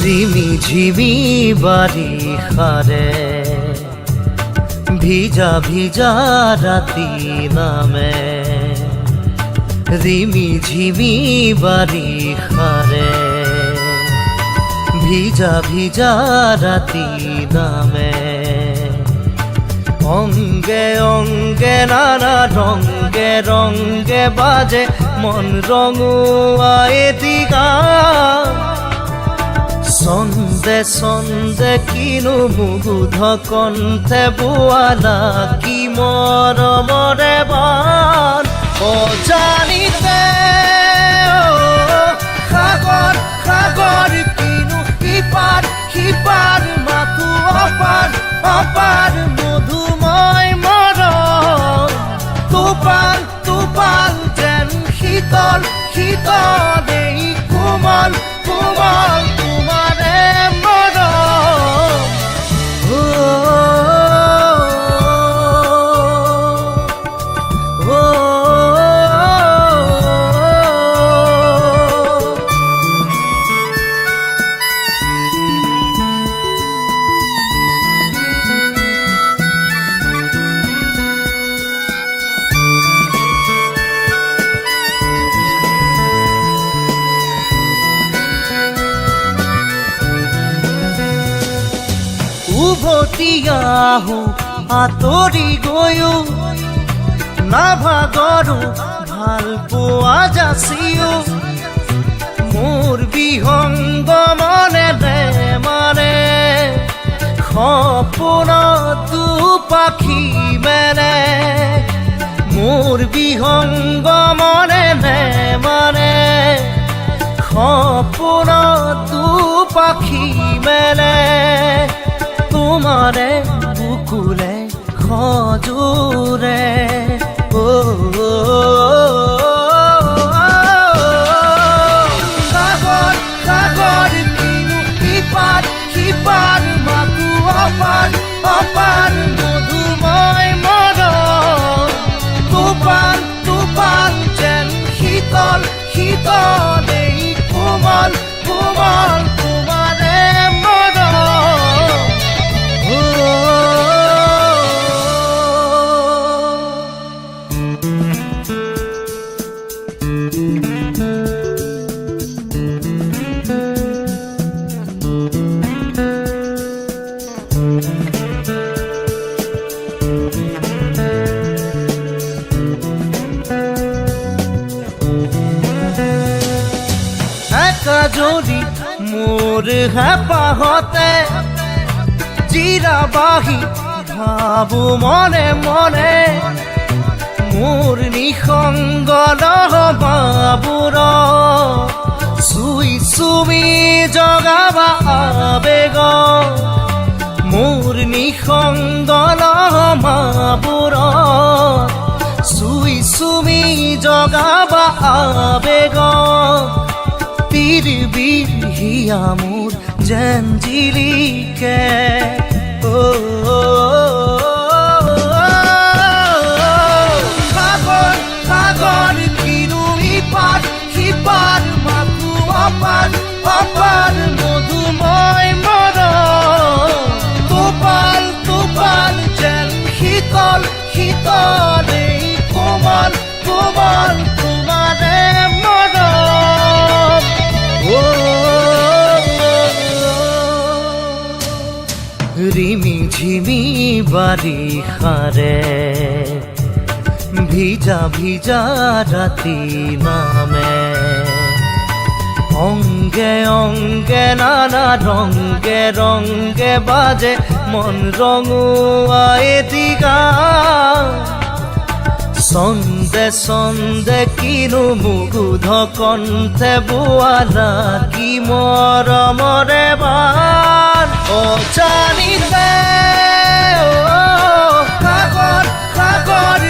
রিমি ঝিমি বারিখারে ভিজা ভিজা রাতি নামে রিমি ঝিমি বারিখারে ভিজা ভিজা রাতি নামে অঙ্গে অঙ্গে নানা রঙ্গে রঙ্গে বাজে মন রঙুয়া এদিকা সন্ধে সন্ধে কিনু মুগ্ধ কণ্ঠে বুয়ালা কি মরমরে বান ও জানিতে সাগর সাগর কিনু হিপার হিপার মাথু অপার অপার মধুময় মরণ তুপাল তুপাল যেন শীতল শীতল এই কোমল কোমল তোমারে মরণ উভতি আহো আঁতৰি গৈও নাভাগৰো ভাল পোৱা যাচিও মোৰ বিহংগ মনে মানে সপোনতো পাখি মেলে মোৰ বিহংগ মনে মানে সপোনতো পাখি মেলে তোমারে বুকুলে খজুরে সাগর সাগর কিনু হিপার হিপার মাথু অপার অপার মধুময় মরণ তুপাল তুপাল যেন শীতল শীতল এই কোমল কোমল তোমারে যদি মোর হেপাহতে জিরাবাহি ভাবো মনে মনে মোর নিসংগ বাবুর চুই চুমি জগাবা আবেগ মোর নিসংগ বাবুর চুই চুমি জগাবা আবেগ তীর বীর হিয়া মোর জঞ্জিলিকে সাগর সাগর কিনু হিপার হিপার মাথু অপার অপার মধুময় মরণ তুপাল তুপাল যেন শীতল শীতল এই কোমল কোমল তোমারে মরণ রিমি ঝিমি বারিখারে ভিজা ভিজা রাতি নামে অঙ্গে অঙ্গে নানা রঙ্গে রঙ্গে বাজে মন রঙুয়া এদিকা সন্ধে সন্ধে কিনু মুগ্ধ কণ্ঠে বুয়ালা কি মরমরে বান ও জানিতে সাগর সাগর